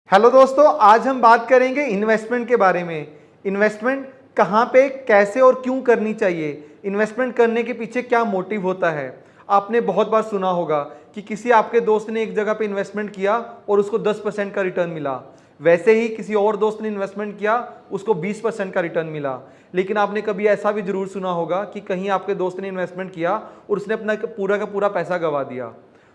Hello दोस्तों, आज हम बात करेंगे इन्वेस्टमेंट के बारे में। इन्वेस्टमेंट कहाँ पे, कैसे और क्यों करनी चाहिए, इन्वेस्टमेंट करने के पीछे क्या मोटिव होता है। आपने बहुत बार सुना होगा कि किसी आपके दोस्त ने एक जगह पे इन्वेस्टमेंट किया और उसको 10% का रिटर्न मिला, वैसे ही किसी और दोस्त ने इन्वेस्टमेंट किया, उसको 20% का रिटर्न मिला। लेकिन आपने कभी ऐसा भी जरूर सुना होगा कि कहीं आपके दोस्त ने इन्वेस्टमेंट किया और उसने अपना पूरा का पूरा पैसा गंवा दिया।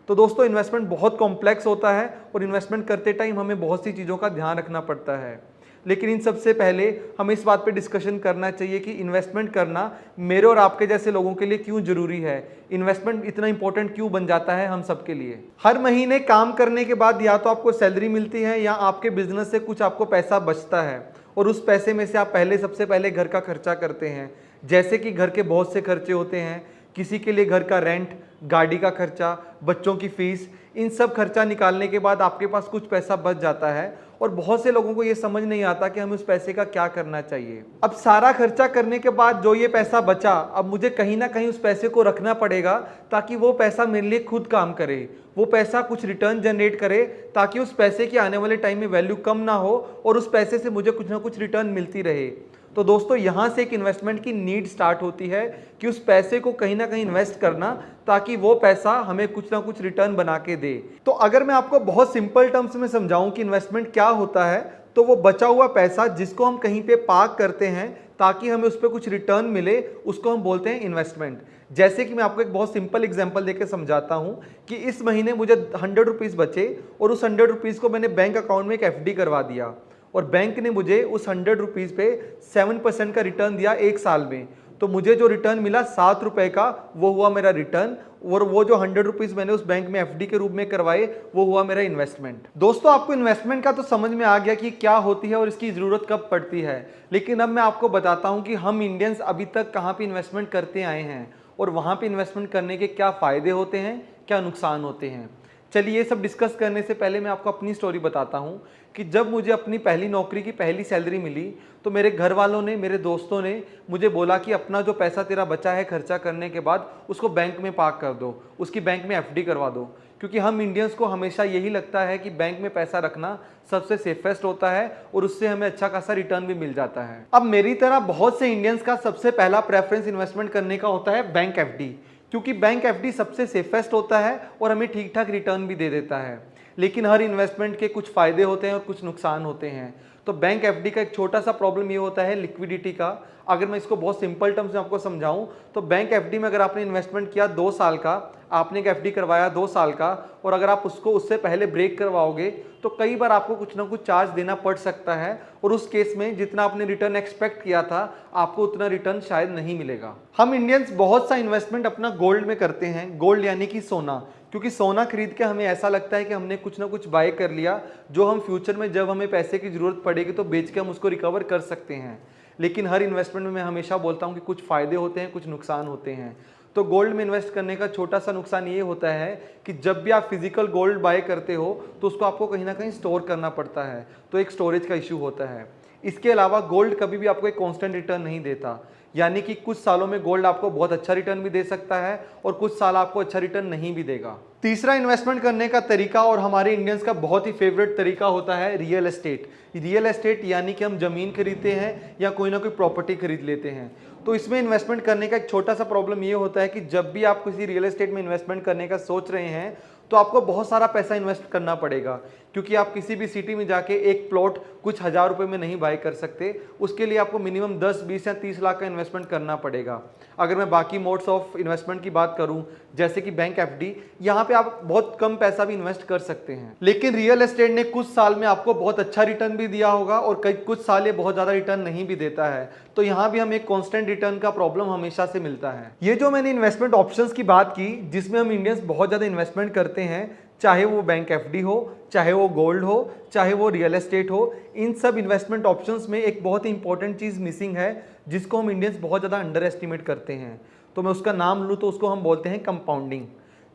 तो दोस्तों, इन्वेस्टमेंट बहुत कॉम्प्लेक्स होता है और इन्वेस्टमेंट करते टाइम हमें बहुत सी चीज़ों का ध्यान रखना पड़ता है। लेकिन इन सबसे पहले हमें इस बात पे डिस्कशन करना चाहिए कि इन्वेस्टमेंट करना मेरे और आपके जैसे लोगों के लिए क्यों जरूरी है, इन्वेस्टमेंट इतना इंपॉर्टेंट क्यों बन जाता है हम सबके लिए। हर महीने काम करने के बाद या तो आपको सैलरी मिलती है या आपके बिजनेस से कुछ आपको पैसा बचता है और उस पैसे में से आप सबसे पहले घर का खर्चा करते हैं। जैसे कि घर के बहुत से खर्चे होते हैं, किसी के लिए घर का रेंट, गाड़ी का खर्चा, बच्चों की फीस, इन सब खर्चा निकालने के बाद आपके पास कुछ पैसा बच जाता है और बहुत से लोगों को ये समझ नहीं आता कि हमें उस पैसे का क्या करना चाहिए। अब सारा खर्चा करने के बाद जो ये पैसा बचा, अब मुझे कहीं ना कहीं उस पैसे को रखना पड़ेगा ताकि वो पैसा मेरे लिए खुद काम करे, वो पैसा कुछ रिटर्न जनरेट करे, ताकि उस पैसे की आने वाले टाइम में वैल्यू कम ना हो और उस पैसे से मुझे कुछ ना कुछ रिटर्न मिलती रहे। तो दोस्तों, यहाँ से एक इन्वेस्टमेंट की नीड स्टार्ट होती है कि उस पैसे को कहीं ना कहीं इन्वेस्ट करना ताकि वो पैसा हमें कुछ ना कुछ रिटर्न बना के दे। तो अगर मैं आपको बहुत सिंपल टर्म्स में समझाऊं कि इन्वेस्टमेंट क्या होता है, तो वो बचा हुआ पैसा जिसको हम कहीं पे पार्क करते हैं ताकि हमें उस पर कुछ रिटर्न मिले, उसको हम बोलते हैं इन्वेस्टमेंट। जैसे कि मैं आपको एक बहुत सिंपल एग्जांपल देकर समझाता हूं कि इस महीने मुझे 100 रुपीज़ बचे और उस 100 रुपीज़ को मैंने बैंक अकाउंट में एक एफडी करवा दिया और बैंक ने मुझे उस 100 रुपीज़ पे 7% का रिटर्न दिया एक साल में। तो मुझे जो रिटर्न मिला 7 रुपए का, वो हुआ मेरा रिटर्न और वो जो 100 रुपीज़ मैंने उस बैंक में एफडी के रूप में करवाए, वो हुआ मेरा इन्वेस्टमेंट। दोस्तों, आपको इन्वेस्टमेंट का तो समझ में आ गया कि क्या होती है और इसकी ज़रूरत कब पड़ती है। लेकिन अब मैं आपको बताता हूँ कि हम इंडियंस अभी तक कहाँ पर इन्वेस्टमेंट करते आए हैं और वहाँ पर इन्वेस्टमेंट करने के क्या फ़ायदे होते हैं, क्या नुकसान होते हैं। चलिए, ये सब डिस्कस करने से पहले मैं आपको अपनी स्टोरी बताता हूँ कि जब मुझे अपनी पहली नौकरी की पहली सैलरी मिली तो मेरे घर वालों ने, मेरे दोस्तों ने मुझे बोला कि अपना जो पैसा तेरा बचा है खर्चा करने के बाद, उसको बैंक में पार्क कर दो, उसकी बैंक में एफडी करवा दो। क्योंकि हम इंडियंस को हमेशा यही लगता है कि बैंक में पैसा रखना सबसे सेफेस्ट होता है और उससे हमें अच्छा खासा रिटर्न भी मिल जाता है। अब मेरी तरह बहुत से इंडियंस का सबसे पहला प्रेफरेंस इन्वेस्टमेंट करने का होता है बैंक एफडी, क्योंकि बैंक एफडी सबसे सेफेस्ट होता है और हमें ठीक ठाक रिटर्न भी दे देता है। लेकिन हर इन्वेस्टमेंट के कुछ फायदे होते हैं और कुछ नुकसान होते हैं। तो बैंक एफडी का एक छोटा सा प्रॉब्लम ये होता है लिक्विडिटी का। अगर मैं इसको बहुत सिंपल टर्म्स में आपको समझाऊं तो बैंक एफडी में अगर आपने इन्वेस्टमेंट किया 2 साल का, आपने एक एफडी करवाया 2 साल का, और अगर आप उसको उससे पहले ब्रेक करवाओगे तो कई बार आपको कुछ ना कुछ चार्ज देना पड़ सकता है और उस केस में जितना आपने रिटर्न एक्सपेक्ट किया था आपको उतना रिटर्न शायद नहीं मिलेगा। हम इंडियंस बहुत सा इन्वेस्टमेंट अपना गोल्ड में करते हैं, गोल्ड यानी कि सोना, क्योंकि सोना खरीद के हमें ऐसा लगता है कि हमने कुछ ना कुछ बाय कर लिया जो हम फ्यूचर में जब हमें पैसे की जरूरत पड़ेगी तो बेच के हम उसको रिकवर कर सकते हैं। लेकिन हर इन्वेस्टमेंट में मैं हमेशा बोलता हूं कि कुछ फायदे होते हैं, कुछ नुकसान होते हैं। तो गोल्ड में इन्वेस्ट करने का छोटा सा नुकसान ये होता है कि जब भी आप फिजिकल गोल्ड बाय करते हो तो उसको आपको कहीं ना कहीं स्टोर करना पड़ता है, तो एक स्टोरेज का इशू होता है। इसके अलावा गोल्ड कभी भी आपको एक कांस्टेंट रिटर्न नहीं देता, यानी कि कुछ सालों में गोल्ड आपको बहुत अच्छा रिटर्न भी दे सकता है और कुछ साल आपको अच्छा रिटर्न नहीं भी देगा। तीसरा इन्वेस्टमेंट करने का तरीका और हमारे इंडियंस का बहुत ही फेवरेट तरीका होता है रियल एस्टेट। रियल एस्टेट यानी कि हम जमीन खरीदते हैं या कोई ना कोई प्रॉपर्टी खरीद लेते हैं। तो इसमें इन्वेस्टमेंट करने का एक छोटा सा प्रॉब्लम ये होता है कि जब भी आप किसी रियल एस्टेट में इन्वेस्टमेंट करने का सोच रहे हैं तो आपको बहुत सारा पैसा इन्वेस्ट करना पड़ेगा, क्योंकि आप किसी भी सिटी में जाके एक प्लॉट कुछ 1000 रुपए में नहीं बाय कर सकते। उसके लिए आपको मिनिमम 10, 20 या 30 लाख का इन्वेस्टमेंट करना पड़ेगा। अगर मैं बाकी मोड्स ऑफ इन्वेस्टमेंट की बात करूं, जैसे कि बैंक एफडी, यहाँ पे आप बहुत कम पैसा भी इन्वेस्ट कर सकते हैं। लेकिन रियल एस्टेट ने कुछ साल में आपको बहुत अच्छा रिटर्न भी दिया होगा और कुछ साल ये बहुत ज्यादा रिटर्न नहीं भी देता है। तो यहाँ भी हमें कांस्टेंट रिटर्न का प्रॉब्लम हमेशा से मिलता है। ये जो मैंने इन्वेस्टमेंट ऑप्शंस की बात की जिसमें हम इंडियंस बहुत ज्यादा इन्वेस्टमेंट करते हैं, चाहे वो बैंक एफडी हो, चाहे वो गोल्ड हो, चाहे वो रियल एस्टेट हो, इन सब इन्वेस्टमेंट ऑप्शंस में एक बहुत ही इंपॉर्टेंट चीज़ मिसिंग है जिसको हम इंडियंस बहुत ज़्यादा अंडर एस्टिमेट करते हैं। तो मैं उसका नाम लूँ तो उसको हम बोलते हैं कंपाउंडिंग।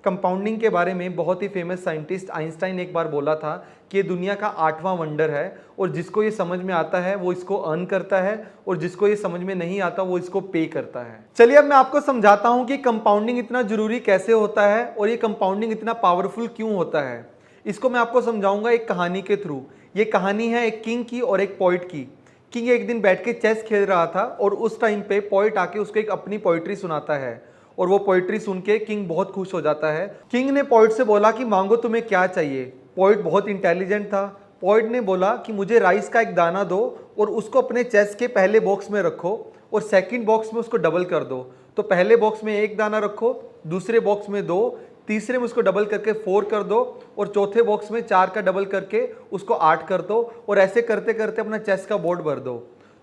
कंपाउंडिंग के बारे में बहुत ही फेमस साइंटिस्ट आइंस्टाइन ने एक बार बोला था कि ये दुनिया का 8वां वंडर है और जिसको ये समझ में आता है वो इसको अर्न करता है और जिसको ये समझ में नहीं आता वो इसको पे करता है। चलिए, अब मैं आपको समझाता हूँ कि कंपाउंडिंग इतना जरूरी कैसे होता है और ये कंपाउंडिंग इतना पावरफुल क्यों होता है। इसको मैं आपको समझाऊंगा एक कहानी के थ्रू। ये कहानी है एक किंग की और एक पोइट की। किंग एक दिन बैठ के चेस खेल रहा था और उस टाइम पे पोइट आके उसको एक अपनी पोइट्री सुनाता है और वो पोइट्री सुन के किंग बहुत खुश हो जाता है। किंग ने पोइट से बोला कि मांगो तुम्हें क्या चाहिए। पोइट बहुत इंटेलिजेंट था। पोइट ने बोला कि मुझे राइस का एक दाना दो और उसको अपने चेस के पहले बॉक्स में रखो और सेकंड बॉक्स में उसको डबल कर दो। तो पहले बॉक्स में एक दाना रखो, दूसरे बॉक्स में 2, तीसरे में उसको डबल करके 4 कर दो और चौथे बॉक्स में 4 का डबल करके उसको 8 कर दो और ऐसे करते करते अपना चेस का बोर्ड भर दो।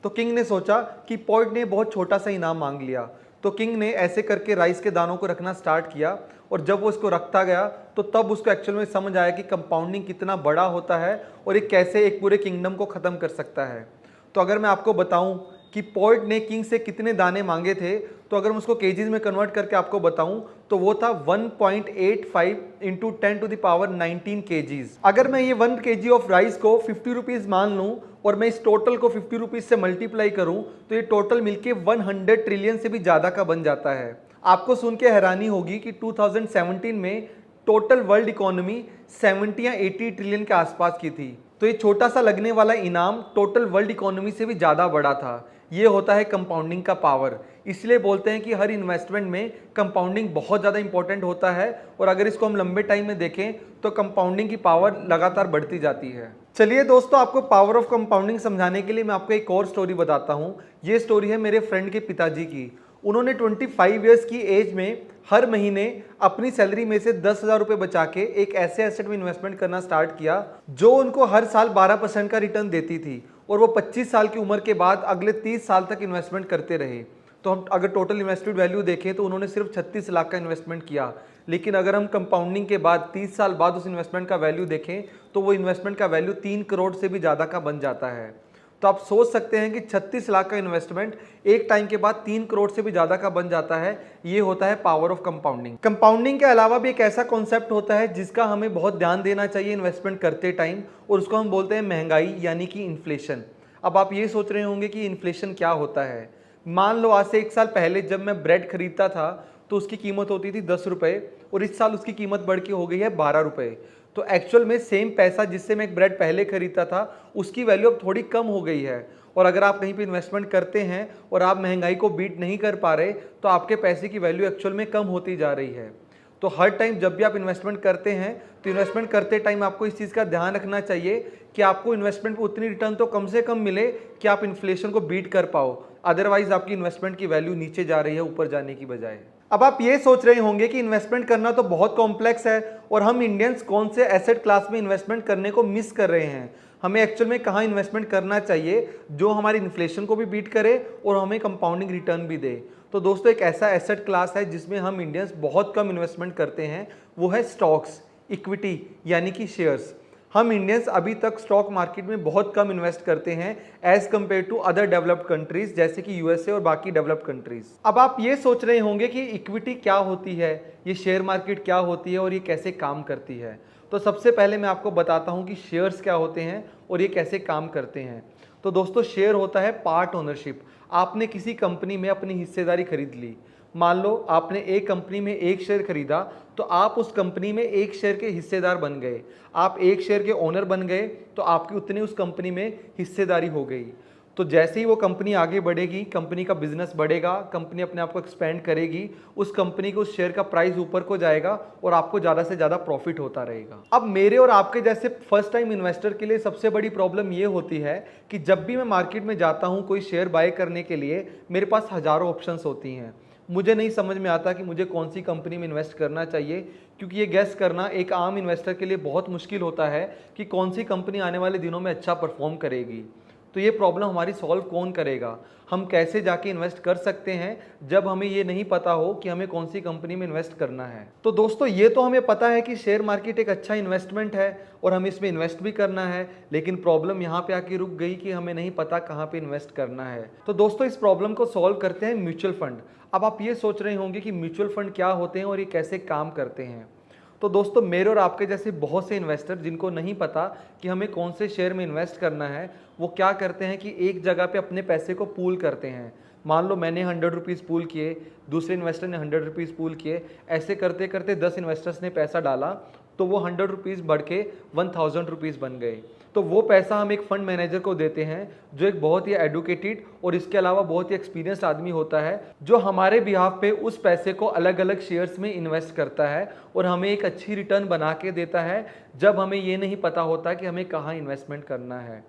तो किंग ने सोचा कि पोइट ने बहुत छोटा सा इनाम मांग लिया। तो किंग ने ऐसे करके राइस के दानों को रखना स्टार्ट किया और जब वो इसको रखता गया तो तब उसको एक्चुअल में समझ आया कि कंपाउंडिंग कितना बड़ा होता है और ये कैसे एक पूरे किंगडम को ख़त्म कर सकता है। तो अगर मैं आपको बताऊं कि पोइट ने किंग से कितने दाने मांगे थे, तो अगर मैं उसको केजीज में कन्वर्ट करके आपको बताऊं तो वो था 1.85 इंटू 10⁻19 केजीज। अगर मैं ये 1 केजी ऑफ राइस को 50 रुपीज़ मान लूं और मैं इस टोटल को 50 रुपीज़ से मल्टीप्लाई करूं तो ये टोटल मिलके 100 ट्रिलियन से भी ज़्यादा का बन जाता है। आपको सुन के हैरानी होगी कि 2017 में टोटल वर्ल्ड इकोनॉमी 70 या 80 ट्रिलियन के आसपास की थी। तो ये छोटा सा लगने वाला इनाम टोटल वर्ल्ड इकोनॉमी से भी ज़्यादा बड़ा था। ये होता है कंपाउंडिंग का पावर। इसलिए बोलते हैं कि हर इन्वेस्टमेंट में कंपाउंडिंग बहुत ज़्यादा इंपॉर्टेंट होता है और अगर इसको हम लंबे टाइम में देखें तो कंपाउंडिंग की पावर लगातार बढ़ती जाती है। चलिए दोस्तों, आपको पावर ऑफ कंपाउंडिंग समझाने के लिए मैं आपको एक और स्टोरी बताता हूँ। ये स्टोरी है मेरे फ्रेंड के पिताजी की। उन्होंने 25 ईयर्स की एज में हर महीने अपनी सैलरी में से 10,000 रुपये बचा के एक ऐसे एसेट में इन्वेस्टमेंट करना स्टार्ट किया जो उनको हर साल 12% का रिटर्न देती थी और वो 25 साल की उम्र के बाद अगले 30 साल तक इन्वेस्टमेंट करते रहे। तो हम अगर टोटल इन्वेस्टेड वैल्यू देखें तो उन्होंने सिर्फ 36 लाख का इन्वेस्टमेंट किया। लेकिन अगर हम कंपाउंडिंग के बाद 30 साल बाद उस इन्वेस्टमेंट का वैल्यू देखें तो वो इन्वेस्टमेंट का वैल्यू 3 करोड़ से भी ज़्यादा का बन जाता है। तो आप सोच सकते हैं कि 36 लाख का इन्वेस्टमेंट एक टाइम के बाद 3 करोड़ से भी ज़्यादा का बन जाता है। ये होता है पावर ऑफ कंपाउंडिंग। कंपाउंडिंग के अलावा भी एक ऐसा कॉन्सेप्ट होता है जिसका हमें बहुत ध्यान देना चाहिए इन्वेस्टमेंट करते टाइम, और उसको हम बोलते हैं महंगाई यानी कि इन्फ्लेशन। अब आप ये सोच रहे होंगे कि इन्फ्लेशन क्या होता है। मान लो आज से 1 साल पहले जब मैं ब्रेड खरीदता था तो उसकी कीमत होती थी 10 रुपये और इस साल उसकी कीमत बढ़ के हो गई है 12 रुपये। तो एक्चुअल में सेम पैसा जिससे मैं एक ब्रेड पहले खरीदता था उसकी वैल्यू अब थोड़ी कम हो गई है। और अगर आप कहीं पे इन्वेस्टमेंट करते हैं और आप महंगाई को बीट नहीं कर पा रहे तो आपके पैसे की वैल्यू एक्चुअल में कम होती जा रही है। तो हर टाइम जब भी आप इन्वेस्टमेंट करते हैं तो इन्वेस्टमेंट करते टाइम आपको इस चीज़ का ध्यान रखना चाहिए कि आपको इन्वेस्टमेंट पर उतनी रिटर्न तो कम से कम मिले कि आप इन्फ्लेशन को बीट कर पाओ। अदरवाइज आपकी इन्वेस्टमेंट की वैल्यू नीचे जा रही है ऊपर जाने की बजाय। अब आप ये सोच रहे होंगे कि इन्वेस्टमेंट करना तो बहुत कॉम्प्लेक्स है और हम इंडियंस कौन से एसेट क्लास में इन्वेस्टमेंट करने को मिस कर रहे हैं। हमें एक्चुअल में कहाँ इन्वेस्टमेंट करना चाहिए जो हमारी इन्फ्लेशन को भी बीट करे और हमें कंपाउंडिंग रिटर्न भी दे। तो दोस्तों, एक ऐसा एसेट क्लास है जिसमें हम इंडियंस बहुत कम इन्वेस्टमेंट करते हैं, वो है स्टॉक्स, इक्विटी यानी कि शेयर्स। हम इंडियंस अभी तक स्टॉक मार्केट में बहुत कम इन्वेस्ट करते हैं as compared to other developed countries जैसे कि यूएसए और बाकी डेवलप्ड कंट्रीज। अब आप ये सोच रहे होंगे कि इक्विटी क्या होती है, ये शेयर मार्केट क्या होती है और ये कैसे काम करती है। तो सबसे पहले मैं आपको बताता हूँ कि शेयर्स क्या होते हैं और ये कैसे काम करते हैं। तो दोस्तों, शेयर होता है पार्ट ओनरशिप। आपने किसी कंपनी में अपनी हिस्सेदारी खरीद ली। मान लो आपने एक कंपनी में 1 शेयर खरीदा तो आप उस कंपनी में 1 शेयर के हिस्सेदार बन गए। आप 1 शेयर के ओनर बन गए तो आपकी उतनी उस कंपनी में हिस्सेदारी हो गई। तो जैसे ही वो कंपनी आगे बढ़ेगी, कंपनी का बिजनेस बढ़ेगा, कंपनी अपने आप को एक्सपेंड करेगी, उस कंपनी को उस शेयर का प्राइस ऊपर को जाएगा और आपको ज़्यादा से ज़्यादा प्रॉफिट होता रहेगा। अब मेरे और आपके जैसे फर्स्ट टाइम इन्वेस्टर के लिए सबसे बड़ी प्रॉब्लम ये होती है कि जब भी मैं मार्केट में जाता हूँ कोई शेयर बाय करने के लिए, मेरे पास हज़ारों ऑप्शंस होती हैं। मुझे नहीं समझ में आता कि मुझे कौन सी कंपनी में इन्वेस्ट करना चाहिए, क्योंकि ये गेस करना एक आम इन्वेस्टर के लिए बहुत मुश्किल होता है कि कौन सी कंपनी आने वाले दिनों में अच्छा परफॉर्म करेगी। तो ये प्रॉब्लम हमारी सॉल्व कौन करेगा? हम कैसे जाके इन्वेस्ट कर सकते हैं जब हमें ये नहीं पता हो कि हमें कौन सी कंपनी में इन्वेस्ट करना है। तो दोस्तों, ये तो हमें पता है कि शेयर मार्केट एक अच्छा इन्वेस्टमेंट है और हमें इसमें इन्वेस्ट भी करना है, लेकिन प्रॉब्लम यहाँ पे आके रुक गई कि हमें नहीं पता कहाँ पे इन्वेस्ट करना है। तो दोस्तों, इस प्रॉब्लम को सॉल्व करते हैं म्यूचुअल फंड। अब आप ये सोच रहे होंगे कि म्यूचुअल फंड क्या होते हैं और ये कैसे काम करते हैं। तो दोस्तों, मेरे और आपके जैसे बहुत से इन्वेस्टर जिनको नहीं पता कि हमें कौन से शेयर में इन्वेस्ट करना है, वो क्या करते हैं कि एक जगह पे अपने पैसे को पूल करते हैं। मान लो मैंने 100 रुपीज़ पूल किए, दूसरे इन्वेस्टर ने 100 रुपीज़ पूल किए, ऐसे करते करते 10 इन्वेस्टर्स ने पैसा डाला तो वो 100 रुपीज़ बढ़ के 1000 रुपीज़ बन गए। तो वो पैसा हम एक फंड मैनेजर को देते हैं जो एक बहुत ही एडुकेटेड और इसके अलावा बहुत ही एक्सपीरियंस्ड आदमी होता है, जो हमारे बिहाफ पे उस पैसे को अलग अलग शेयर्स में इन्वेस्ट करता है और हमें एक अच्छी रिटर्न बना के देता है, जब हमें ये नहीं पता होता कि हमें कहाँ इन्वेस्टमेंट करना है।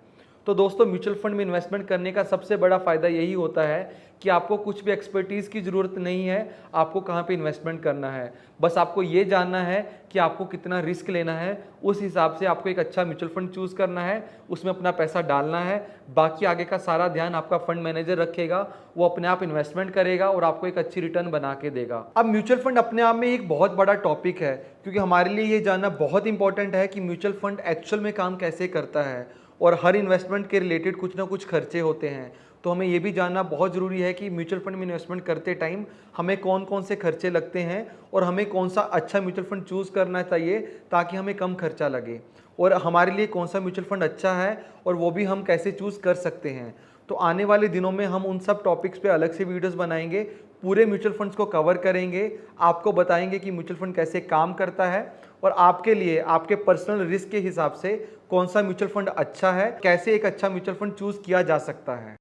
तो दोस्तों, म्यूचुअल फंड में इन्वेस्टमेंट करने का सबसे बड़ा फ़ायदा यही होता है कि आपको कुछ भी एक्सपर्टीज़ की ज़रूरत नहीं है, आपको कहाँ पे इन्वेस्टमेंट करना है। बस आपको ये जानना है कि आपको कितना रिस्क लेना है, उस हिसाब से आपको एक अच्छा म्यूचुअल फंड चूज़ करना है, उसमें अपना पैसा डालना है। बाकी आगे का सारा ध्यान आपका फंड मैनेजर रखेगा, वो अपने आप इन्वेस्टमेंट करेगा और आपको एक अच्छी रिटर्न बना के देगा। अब म्यूचुअल फंड अपने आप में एक बहुत बड़ा टॉपिक है, क्योंकि हमारे लिए ये जानना बहुत इंपॉर्टेंट है कि म्यूचुअल फंड एक्चुअल में काम कैसे करता है। और हर इन्वेस्टमेंट के रिलेटेड कुछ ना कुछ खर्चे होते हैं, तो हमें ये भी जानना बहुत ज़रूरी है कि म्यूचुअल फंड में इन्वेस्टमेंट करते टाइम हमें कौन कौन से खर्चे लगते हैं और हमें कौन सा अच्छा म्यूचुअल फंड चूज़ करना चाहिए ताकि हमें कम खर्चा लगे, और हमारे लिए कौन सा म्यूचुअल फंड अच्छा है और वो भी हम कैसे चूज़ कर सकते हैं। तो आने वाले दिनों में हम उन सब टॉपिक्स पे अलग से वीडियोस बनाएंगे, पूरे म्यूचुअल फंड्स को कवर करेंगे, आपको बताएंगे कि म्यूचुअल फंड कैसे काम करता है और आपके लिए आपके पर्सनल रिस्क के हिसाब से कौन सा म्यूचुअल फंड अच्छा है, कैसे एक अच्छा म्यूचुअल फंड चूज़ किया जा सकता है।